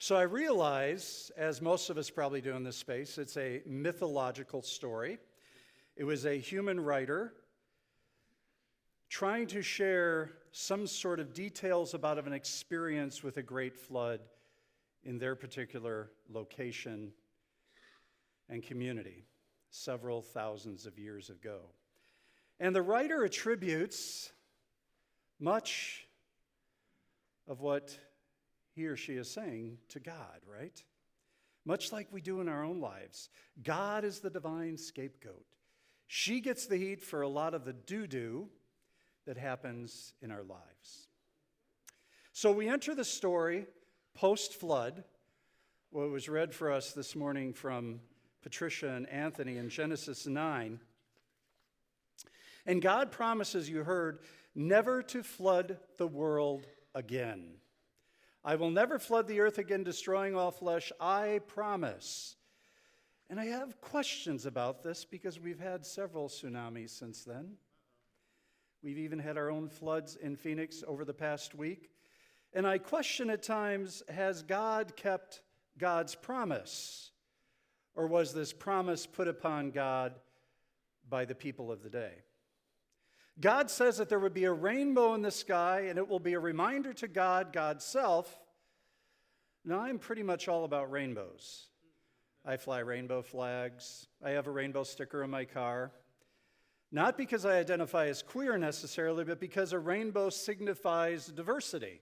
So I realize, as most of us probably do in this space, it's a mythological story. It was a human writer trying to share some sort of details about an experience with a great flood in their particular location and community several thousands of years ago. And the writer attributes much of what he or she is saying to God, right? Much like we do in our own lives. God is the divine scapegoat. She gets the heat for a lot of the doo-doo that happens in our lives. So we enter the story post-flood. What was read for us this morning from Patricia and Anthony in Genesis 9. And God promises, you heard, never to flood the world again. I will never flood the earth again, destroying all flesh, I promise. And I have questions about this because we've had several tsunamis since then. We've even had our own floods in Phoenix over the past week. And I question at times, has God kept God's promise? Or was this promise put upon God by the people of the day? God says that there would be a rainbow in the sky, and it will be a reminder to God, God's self. Now, I'm pretty much all about rainbows. I fly rainbow flags. I have a rainbow sticker in my car. Not because I identify as queer necessarily, but because a rainbow signifies diversity.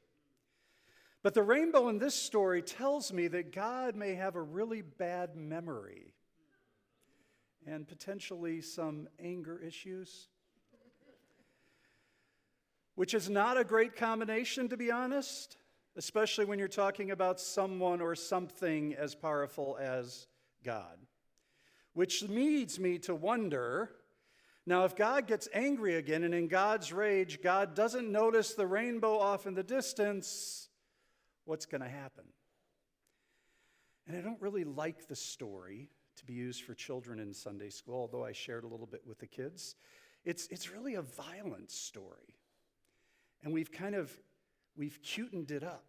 But the rainbow in this story tells me that God may have a really bad memory and potentially some anger issues, which is not a great combination, to be honest, especially when you're talking about someone or something as powerful as God. Which leads me to wonder, now if God gets angry again and in God's rage, God doesn't notice the rainbow off in the distance, what's going to happen? And I don't really like the story to be used for children in Sunday school, although I shared a little bit with the kids. It's really a violent story. And we've cutened it up.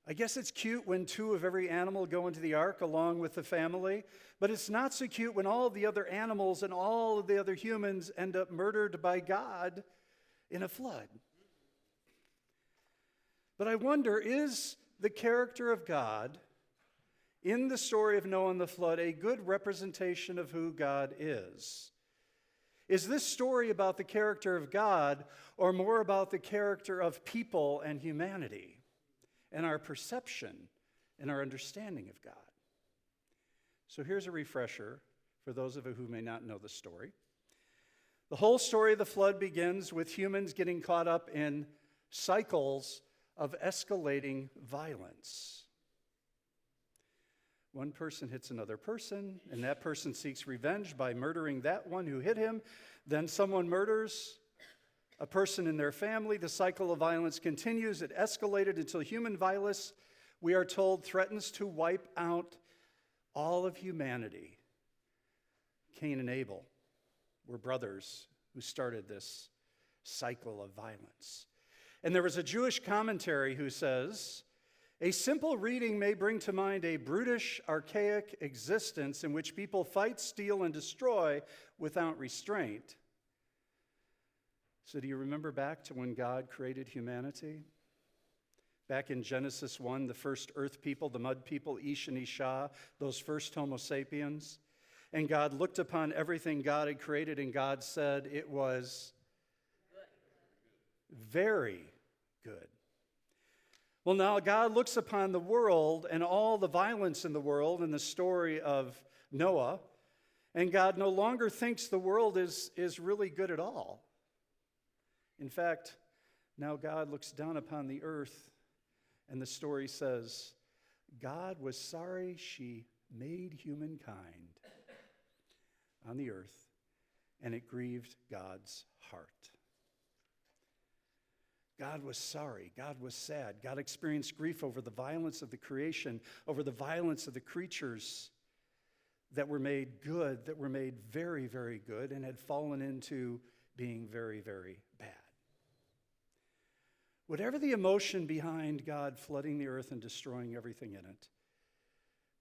I guess it's cute when 2 of every animal go into the ark along with the family, but it's not so cute when all of the other animals and all of the other humans end up murdered by God in a flood. But I wonder, is the character of God in the story of Noah and the flood a good representation of who God is? Is this story about the character of God or more about the character of people and humanity and our perception and our understanding of God? So here's a refresher for those of you who may not know the story. The whole story of the flood begins with humans getting caught up in cycles of escalating violence. One person hits another person, and that person seeks revenge by murdering that one who hit him. Then someone murders a person in their family. The cycle of violence continues. It escalated until human violence, we are told, threatens to wipe out all of humanity. Cain and Abel were brothers who started this cycle of violence. And there was a Jewish commentary who says, a simple reading may bring to mind a brutish, archaic existence in which people fight, steal, and destroy without restraint. So do you remember back to when God created humanity? Back in Genesis 1, the first earth people, the mud people, Ish and Isha, those first Homo sapiens. And God looked upon everything God had created, and God said it was very good. Well, now God looks upon the world and all the violence in the world in the story of Noah, and God no longer thinks the world is really good at all. In fact, now God looks down upon the earth, and the story says, God was sorry she made humankind on the earth, and it grieved God's heart. God was sorry. God was sad. God experienced grief over the violence of the creation, over the violence of the creatures that were made good, that were made very, very good, and had fallen into being very, very bad. Whatever the emotion behind God flooding the earth and destroying everything in it,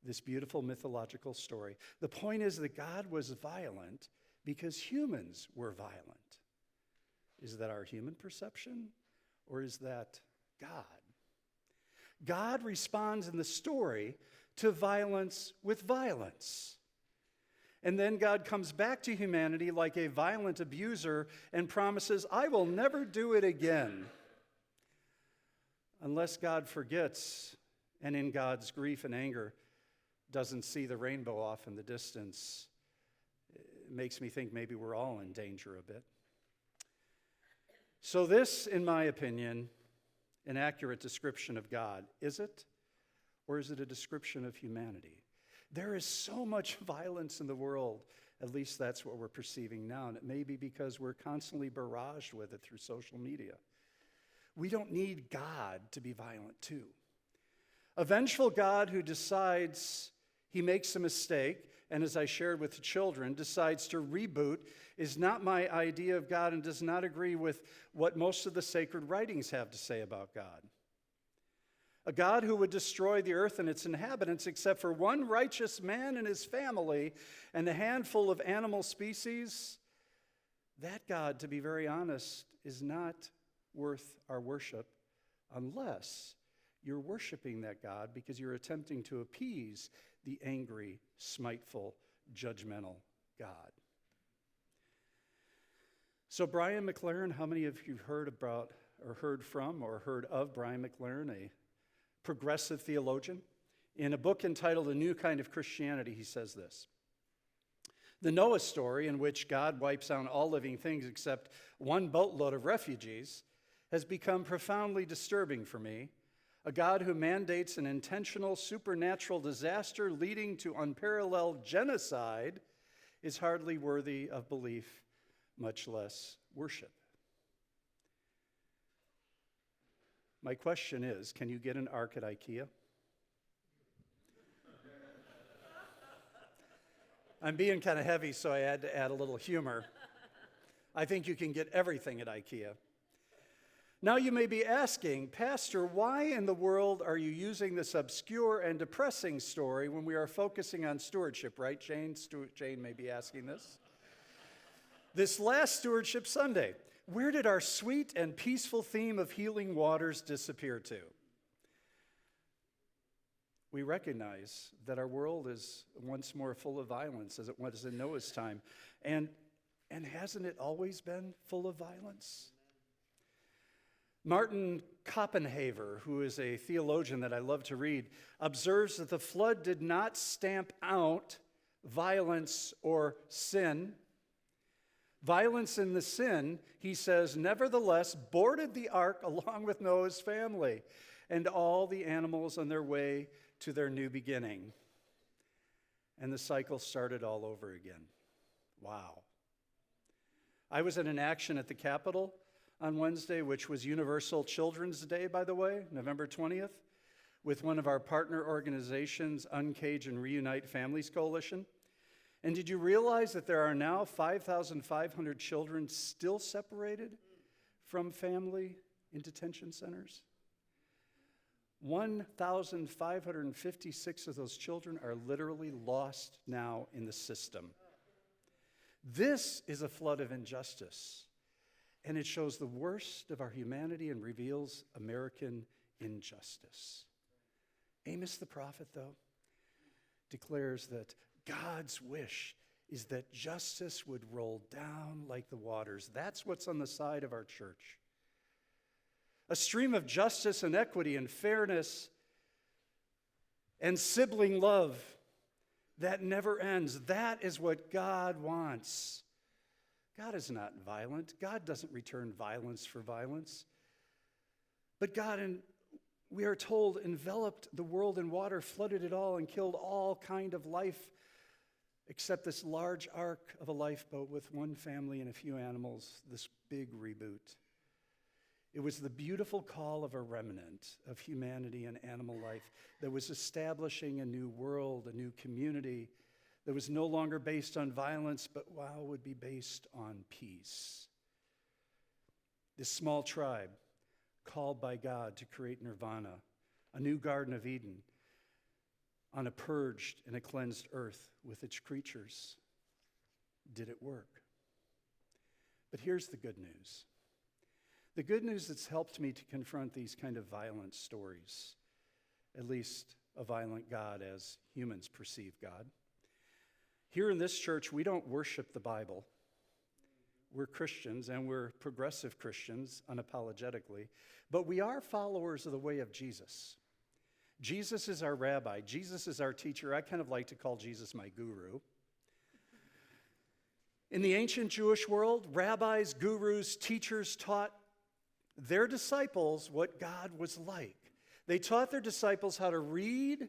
this beautiful mythological story, the point is that God was violent because humans were violent. Is that our human perception, or is that God? God responds in the story to violence with violence. And then God comes back to humanity like a violent abuser and promises, I will never do it again. Unless God forgets and in God's grief and anger doesn't see the rainbow off in the distance, it makes me think maybe we're all in danger a bit. So this, in my opinion, an accurate description of God. Is it? Or is it a description of humanity? There is so much violence in the world. At least that's what we're perceiving now. And it may be because we're constantly barraged with it through social media. We don't need God to be violent too. A vengeful God who decides he makes a mistake, and as I shared with the children, decides to reboot is not my idea of God and does not agree with what most of the sacred writings have to say about God. A God who would destroy the earth and its inhabitants except for one righteous man and his family and a handful of animal species, that God, to be very honest, is not worth our worship unless you're worshiping that God because you're attempting to appease the angry, spiteful, judgmental God. So Brian McLaren, how many of you heard about or heard from or heard of Brian McLaren, a progressive theologian? In a book entitled A New Kind of Christianity, he says this: the Noah story, in which God wipes out all living things except one boatload of refugees, has become profoundly disturbing for me. A God who mandates an intentional supernatural disaster leading to unparalleled genocide is hardly worthy of belief, much less worship. My question is, can you get an ark at IKEA? I'm being kind of heavy, so I had to add a little humor. I think you can get everything at IKEA. Now you may be asking, Pastor, why in the world are you using this obscure and depressing story when we are focusing on stewardship, right, Jane? Jane may be asking this. This last Stewardship Sunday, where did our sweet and peaceful theme of healing waters disappear to? We recognize that our world is once more full of violence as it was in Noah's time. And hasn't it always been full of violence? Martin Koppenhaver, who is a theologian that I love to read, observes that the flood did not stamp out violence or sin. Violence and the sin, he says, nevertheless boarded the ark along with Noah's family and all the animals on their way to their new beginning. And the cycle started all over again. Wow. I was at an action at the Capitol on Wednesday, which was Universal Children's Day, by the way, November 20th, with one of our partner organizations, Uncage and Reunite Families Coalition. And did you realize that there are now 5,500 children still separated from family in detention centers? 1,556 of those children are literally lost now in the system. This is a flood of injustice. And it shows the worst of our humanity and reveals American injustice. Amos the prophet, though, declares that God's wish is that justice would roll down like the waters. That's what's on the side of our church. A stream of justice and equity and fairness and sibling love that never ends. That is what God wants. God is not violent. God doesn't return violence for violence. But God, we are told, enveloped the world in water, flooded it all, and killed all kind of life except this large ark of a lifeboat with one family and a few animals, this big reboot. It was the beautiful call of a remnant of humanity and animal life that was establishing a new world, a new community, that was no longer based on violence, but would be based on peace. This small tribe, called by God to create nirvana, a new Garden of Eden, on a purged and a cleansed earth with its creatures. Did it work? But here's the good news. The good news that's helped me to confront these kind of violent stories, at least a violent God as humans perceive God. Here in this church, we don't worship the Bible. We're Christians, and we're progressive Christians, unapologetically, but we are followers of the way of Jesus. Jesus is our rabbi. Jesus is our teacher. I kind of like to call Jesus my guru. In the ancient Jewish world, rabbis, gurus, teachers taught their disciples what God was like. They taught their disciples how to read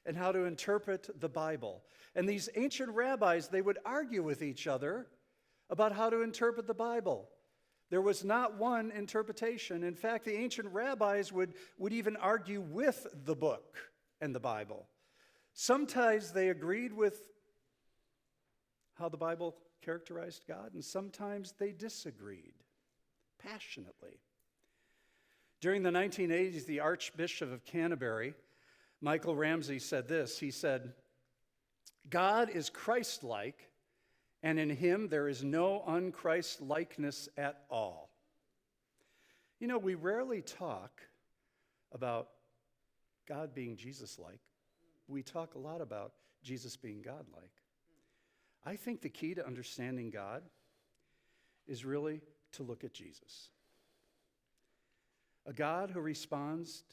and how to interpret the Bible. And these ancient rabbis, they would argue with each other about how to interpret the Bible. There was not one interpretation. In fact, the ancient rabbis would even argue with the book and the Bible. Sometimes they agreed with how the Bible characterized God, and sometimes they disagreed passionately. During the 1980s, the Archbishop of Canterbury, Michael Ramsey, said this. He said, "God is Christ-like, and in him there is no un-Christ-likeness at all." You know, we rarely talk about God being Jesus-like. We talk a lot about Jesus being God-like. I think the key to understanding God is really to look at Jesus. A God who responds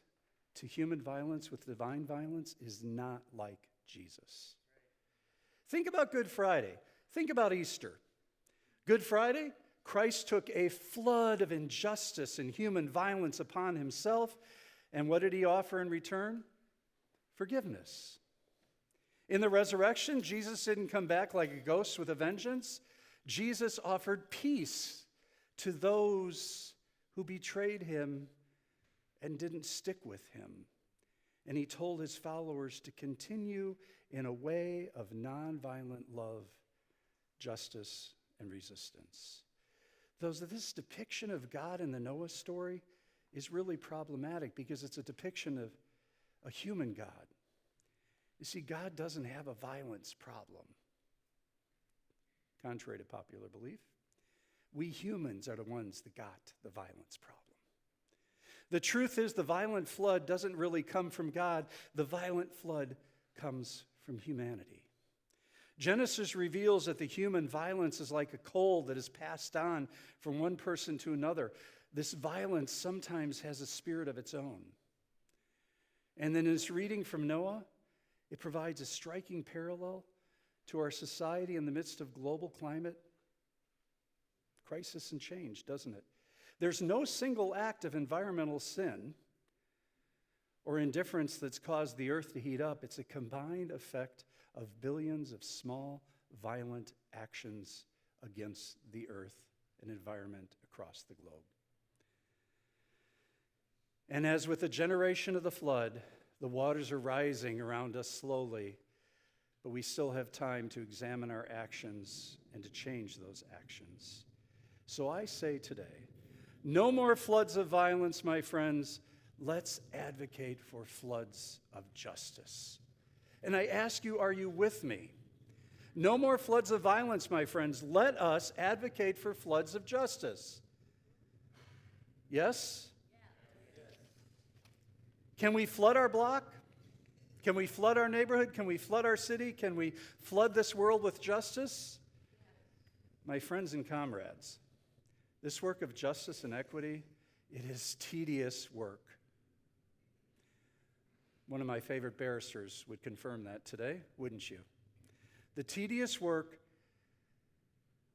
to human violence with divine violence is not like Jesus. Think about Good Friday. Think about Easter. Good Friday, Christ took a flood of injustice and human violence upon himself, and what did he offer in return? Forgiveness. In the resurrection, Jesus didn't come back like a ghost with a vengeance. Jesus offered peace to those who betrayed him and didn't stick with him. And he told his followers to continue in a way of nonviolent love, justice, and resistance. This depiction of God in the Noah story is really problematic because it's a depiction of a human God. You see, God doesn't have a violence problem, contrary to popular belief. We humans are the ones that got the violence problem. The truth is, the violent flood doesn't really come from God. The violent flood comes from humanity. Genesis reveals that the human violence is like a cold that is passed on from one person to another. This violence sometimes has a spirit of its own. And then in this reading from Noah, it provides a striking parallel to our society in the midst of global climate crisis and change, doesn't it? There's no single act of environmental sin or indifference that's caused the earth to heat up. It's a combined effect of billions of small, violent actions against the earth and environment across the globe. And as with the generation of the flood, the waters are rising around us slowly, but we still have time to examine our actions and to change those actions. So I say today, no more floods of violence, my friends. Let's advocate for floods of justice. And I ask you, are you with me? No more floods of violence, my friends. Let us advocate for floods of justice. Yes? Can we flood our block? Can we flood our neighborhood? Can we flood our city? Can we flood this world with justice? My friends and comrades, this work of justice and equity, it is tedious work. One of my favorite barristers would confirm that today, wouldn't you? The tedious work,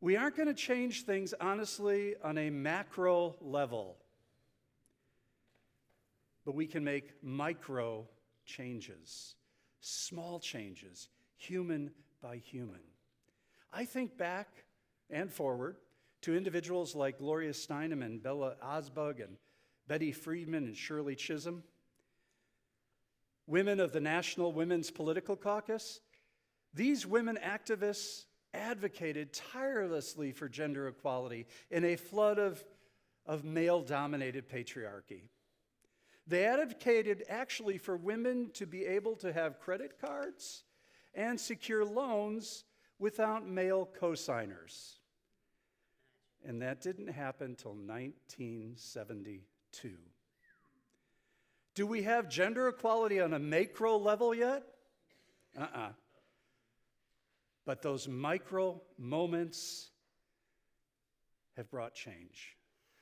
we aren't going to change things, honestly, on a macro level. But we can make micro changes, small changes, human by human. I think back and forward to individuals like Gloria Steinem and Bella Osbug and Betty Friedman and Shirley Chisholm, women of the National Women's Political Caucus. These women activists advocated tirelessly for gender equality in a flood of of male-dominated patriarchy. They advocated actually for women to be able to have credit cards and secure loans without male co-signers. And that didn't happen till 1972. Do we have gender equality on a macro level yet? But those micro moments have brought change.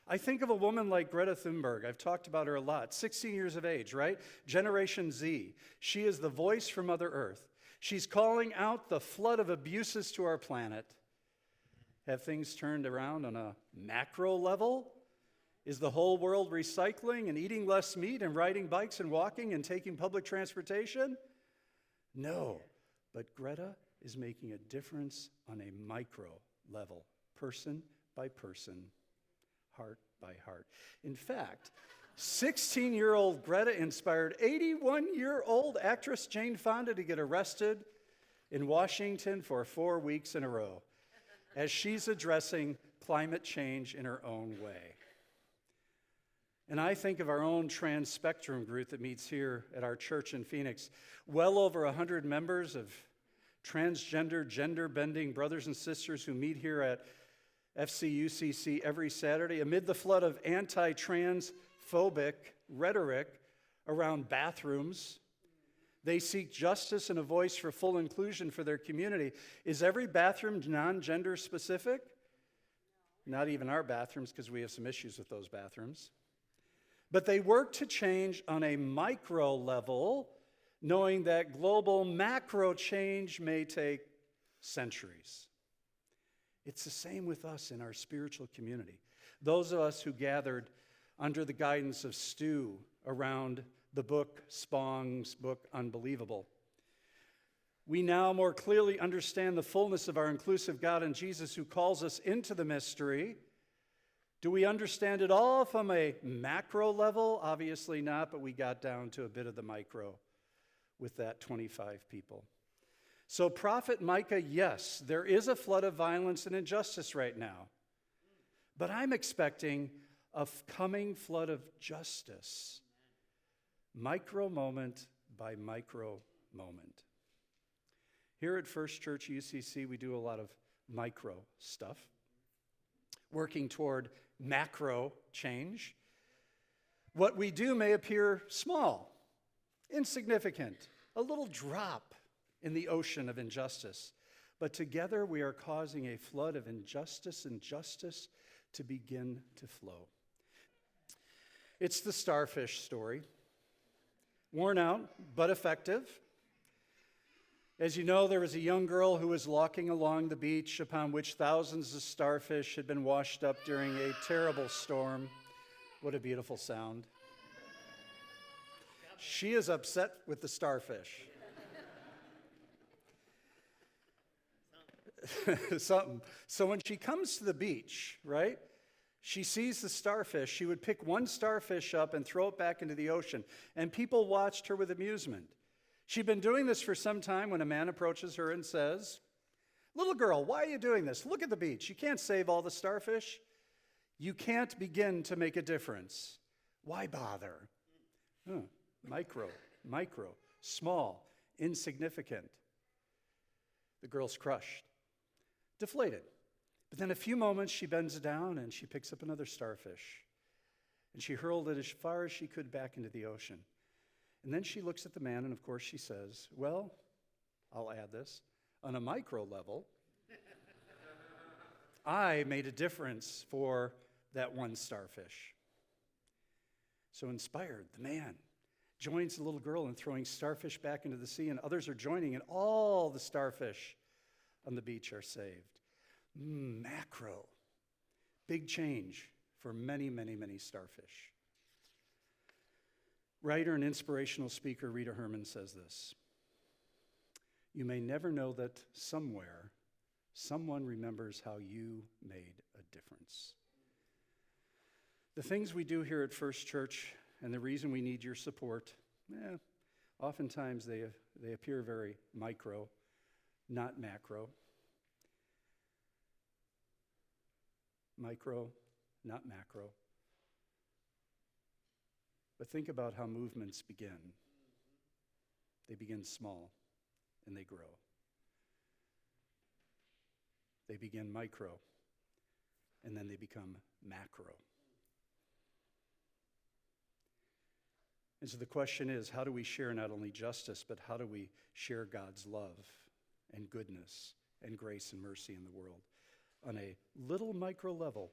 I think of a woman like Greta Thunberg. I've talked about her a lot. 16 years of age, right? Generation Z. She is the voice for Mother Earth. She's calling out the flood of abuses to our planet. Have things turned around on a macro level? Is the whole world recycling and eating less meat and riding bikes and walking and taking public transportation? No, but Greta is making a difference on a micro level, person by person, heart by heart. In fact, 16-year-old Greta inspired 81-year-old actress Jane Fonda to get arrested in Washington for 4 weeks in a row as she's addressing climate change in her own way. And I think of our own trans spectrum group that meets here at our church in Phoenix. Well over 100 members of transgender, gender-bending brothers and sisters who meet here at FCUCC every Saturday amid the flood of anti-transphobic rhetoric around bathrooms. They seek justice and a voice for full inclusion for their community. Is every bathroom non-gender specific? No. Not even our bathrooms, because we have some issues with those bathrooms. But they work to change on a micro level, knowing that global macro change may take centuries. It's the same with us in our spiritual community. Those of us who gathered under the guidance of Stu around the book, Spong's book, Unbelievable. We now more clearly understand the fullness of our inclusive God and Jesus who calls us into the mystery. Do we understand it all from a macro level? Obviously not, but we got down to a bit of the micro with that 25 people. So Prophet Micah, yes, there is a flood of violence and injustice right now. But I'm expecting a coming flood of justice, micro moment by micro moment. Here at First Church UCC, we do a lot of micro stuff, working toward macro change. What we do may appear small, insignificant, a little drop in the ocean of injustice. But together we are causing a flood of injustice and justice to begin to flow. It's the Starfish Story. Worn out, but effective. As you know, there was a young girl who was walking along the beach upon which thousands of starfish had been washed up during a terrible storm. What a beautiful sound. She is upset with the starfish. Something. So when she comes to the beach, right, she sees the starfish. She would pick one starfish up and throw it back into the ocean. And people watched her with amusement. She'd been doing this for some time when a man approaches her and says, "Little girl, why are you doing this? Look at the beach. You can't save all the starfish. You can't begin to make a difference. Why bother?" Micro, small, insignificant. The girl's crushed, deflated. But then a few moments, she bends down and she picks up another starfish. And she hurled it as far as she could back into the ocean. And then she looks at the man and, of course, she says, "Well, I'll add this, on a micro level, I made a difference for that one starfish." So inspired, the man joins the little girl in throwing starfish back into the sea, and others are joining, and all the starfish on the beach are saved. Macro. Big change for many, many, many starfish. Writer and inspirational speaker Rita Herman says this: "You may never know that somewhere someone remembers how you made a difference." The things we do here at First Church and the reason we need your support, oftentimes they appear very micro, not macro. Micro, not macro. But think about how movements begin. They begin small and they grow. They begin micro and then they become macro. And so the question is, how do we share not only justice, but how do we share God's love and goodness and grace and mercy in the world on a little micro level,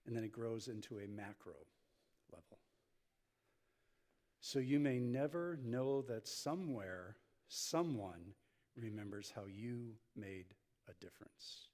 and then it grows into a macro level? So you may never know that somewhere, someone remembers how you made a difference.